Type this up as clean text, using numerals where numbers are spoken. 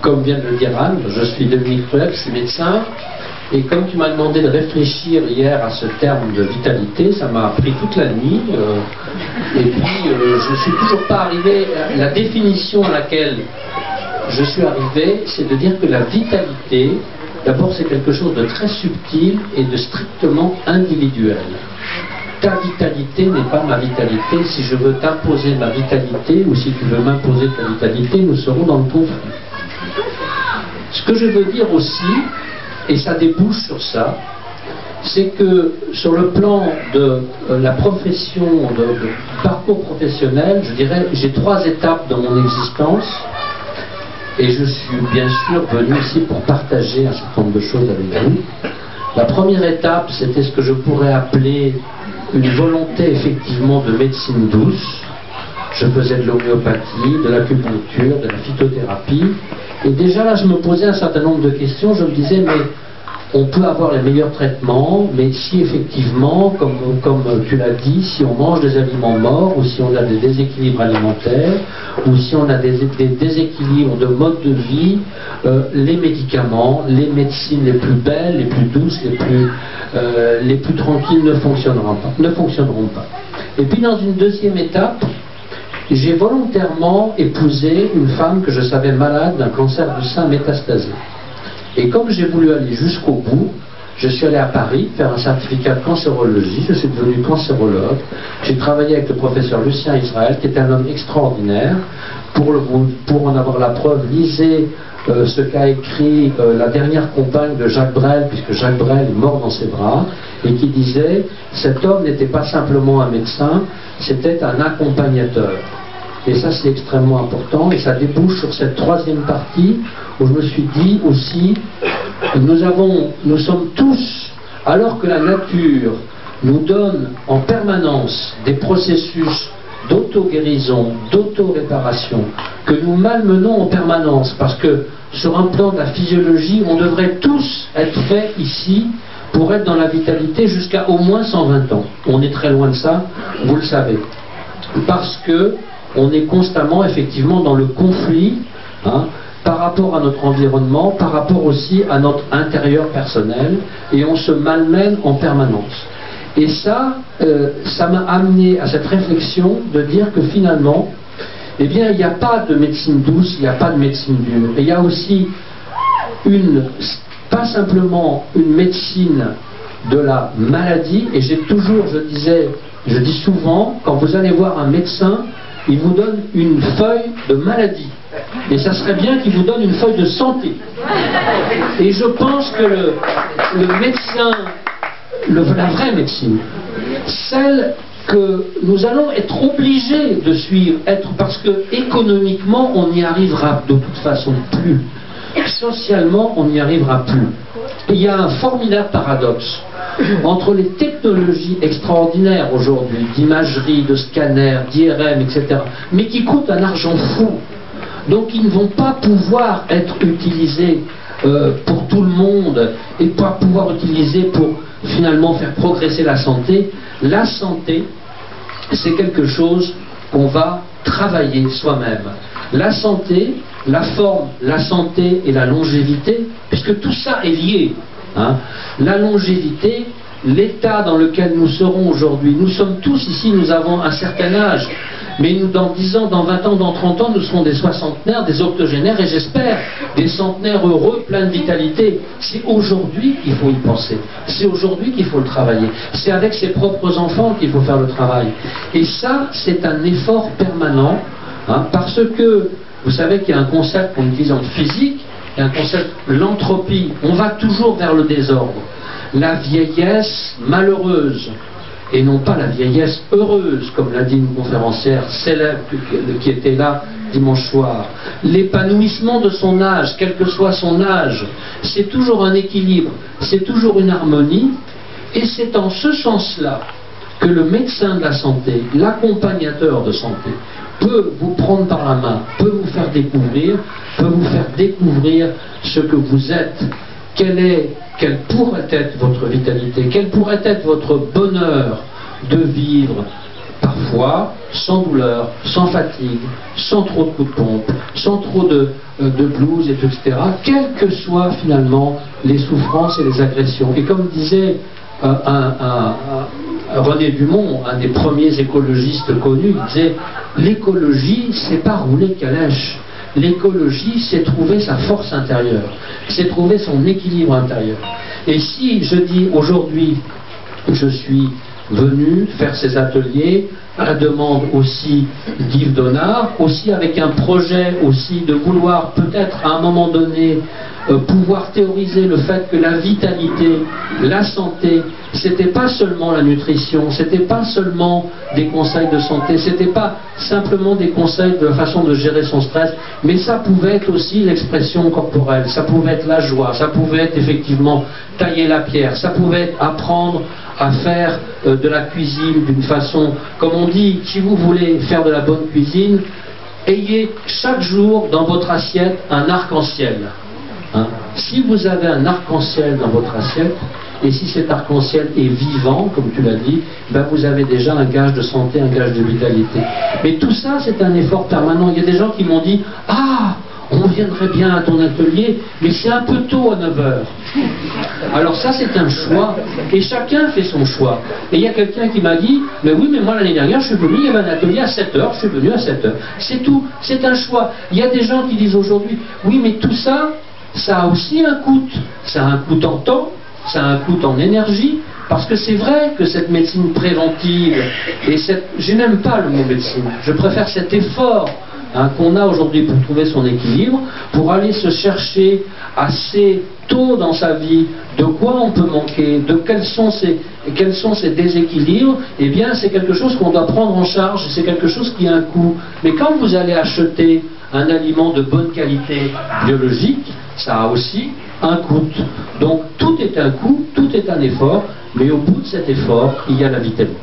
comme vient de le dire Anne, je suis Dominique Truel, je suis médecin. Et comme tu m'as demandé de réfléchir hier à ce terme de vitalité, ça m'a pris toute la nuit. Et puis, je ne suis toujours pas arrivé. La définition à laquelle je suis arrivé, c'est de dire que la vitalité, d'abord, c'est quelque chose de très subtil et de strictement individuel. Ta vitalité n'est pas ma vitalité. Si je veux t'imposer ma vitalité, ou si tu veux m'imposer ta vitalité, nous serons dans le conflit. Ce que je veux dire aussi, et ça débouche sur ça, c'est que sur le plan de la profession, de parcours professionnel, je dirais, j'ai 3 étapes dans mon existence, et je suis bien sûr venu ici pour partager un certain nombre de choses avec vous. La première étape, c'était ce que je pourrais appeler une volonté effectivement de médecine douce. Je faisais de l'homéopathie, de l'acupuncture, de la phytothérapie. Et déjà là, je me posais un certain nombre de questions. Je me disais, mais on peut avoir les meilleurs traitements, mais si effectivement, comme tu l'as dit, si on mange des aliments morts, ou si on a des déséquilibres alimentaires, ou si on a des déséquilibres de mode de vie, les médicaments, les médecines les plus belles, les plus douces, les plus tranquilles ne fonctionneront pas. Et puis dans une deuxième étape, j'ai volontairement épousé une femme que je savais malade d'un cancer du sein métastasé. Et comme j'ai voulu aller jusqu'au bout, je suis allé à Paris faire un certificat de cancérologie, je suis devenu cancérologue. J'ai travaillé avec le professeur Lucien Israël, qui est un homme extraordinaire. Pour en avoir la preuve, lisez ce qu'a écrit la dernière compagne de Jacques Brel, puisque Jacques Brel est mort dans ses bras, et qui disait, cet homme n'était pas simplement un médecin, c'était un accompagnateur. Et ça, c'est extrêmement important, et ça débouche sur cette troisième partie, où je me suis dit aussi, nous sommes tous, alors que la nature nous donne en permanence des processus d'auto-guérison, d'auto-réparation, que nous malmenons en permanence, parce que sur un plan de la physiologie, on devrait tous être faits ici pour être dans la vitalité jusqu'à au moins 120 ans. On est très loin de ça, vous le savez. Parce que on est constamment, effectivement, dans le conflit, par rapport à notre environnement, par rapport aussi à notre intérieur personnel, et on se malmène en permanence. Et ça, ça m'a amené à cette réflexion de dire que finalement, eh bien, il n'y a pas de médecine douce, il n'y a pas de médecine dure. Et il y a aussi pas simplement une médecine de la maladie, et j'ai toujours, je dis souvent, quand vous allez voir un médecin, il vous donne une feuille de maladie. Et ça serait bien qu'il vous donne une feuille de santé. Et je pense que le médecin, la vraie médecine, celle que nous allons être obligés de suivre, parce que économiquement, on n'y arrivera de toute façon plus. Socialement, on n'y arrivera plus. Et il y a un formidable paradoxe entre les technologies extraordinaires aujourd'hui, d'imagerie, de scanner, d'IRM, etc., mais qui coûtent un argent fou, donc ils ne vont pas pouvoir être utilisés pour tout le monde, et pas pouvoir utiliser pour finalement faire progresser la santé. La santé, c'est quelque chose qu'on va travailler soi-même. La santé, la forme, la santé et la longévité, puisque tout ça est lié. La longévité, l'état dans lequel nous serons aujourd'hui, nous sommes tous ici, nous avons un certain âge, mais nous, dans 10 ans, dans 20 ans, dans 30 ans, nous serons des soixantenaires, des octogénaires, et j'espère des centenaires heureux, pleins de vitalité. C'est aujourd'hui qu'il faut y penser, c'est aujourd'hui qu'il faut le travailler, c'est avec ses propres enfants qu'il faut faire le travail. Et ça, c'est un effort permanent, parce que, vous savez qu'il y a un concept qu'on utilise en physique, il y a un concept, l'entropie, on va toujours vers le désordre. La vieillesse malheureuse, et non pas la vieillesse heureuse, comme l'a dit une conférencière célèbre qui était là dimanche soir. L'épanouissement de son âge, quel que soit son âge, c'est toujours un équilibre, c'est toujours une harmonie, et c'est en ce sens-là que le médecin de la santé, l'accompagnateur de santé, peut vous prendre par la main, peut vous faire découvrir ce que vous êtes, quelle pourrait être votre vitalité, quel pourrait être votre bonheur de vivre, parfois sans douleur, sans fatigue, sans trop de coups de pompe, sans trop de blues, etc., quelles que soient finalement les souffrances et les agressions. Et comme disait René Dumont, un des premiers écologistes connus, il disait « L'écologie, c'est pas rouler calèche. L'écologie, c'est trouver sa force intérieure, c'est trouver son équilibre intérieur. » Et si je dis aujourd'hui, je suis venu faire ces ateliers à la demande aussi d'Yves Donnard, aussi avec un projet aussi de vouloir peut-être à un moment donné pouvoir théoriser le fait que la vitalité, la santé, c'était pas seulement la nutrition, c'était pas seulement des conseils de santé, c'était pas simplement des conseils de la façon de gérer son stress, mais ça pouvait être aussi l'expression corporelle, ça pouvait être la joie, ça pouvait être effectivement tailler la pierre, ça pouvait être apprendre à faire de la cuisine d'une façon, comme on dit, si vous voulez faire de la bonne cuisine, ayez chaque jour dans votre assiette un arc-en-ciel. Hein? Si vous avez un arc-en-ciel dans votre assiette, et si cet arc-en-ciel est vivant, comme tu l'as dit, ben vous avez déjà un gage de santé, un gage de vitalité. Mais tout ça, c'est un effort permanent. Il y a des gens qui m'ont dit « Ah, on viendrait bien à ton atelier, mais c'est un peu tôt à 9h. » Alors ça, c'est un choix, et chacun fait son choix. Et il y a quelqu'un qui m'a dit « Mais oui, mais moi l'année dernière, je suis venu, il y avait un atelier à 7h, je suis venu à 7h. » C'est tout, c'est un choix. Il y a des gens qui disent aujourd'hui « Oui, mais tout ça, ça a aussi un coût. Ça a un coût en temps, ça a un coût en énergie, parce que c'est vrai que cette médecine préventive, et je n'aime pas le mot médecine, je préfère cet effort qu'on a aujourd'hui pour trouver son équilibre, pour aller se chercher assez tôt dans sa vie de quoi on peut manquer, de quels sont ces déséquilibres. Eh bien c'est quelque chose qu'on doit prendre en charge, c'est quelque chose qui a un coût. Mais quand vous allez acheter un aliment de bonne qualité biologique, ça a aussi un coût. Donc tout est un coût, tout est un effort, mais au bout de cet effort, il y a la vitalité.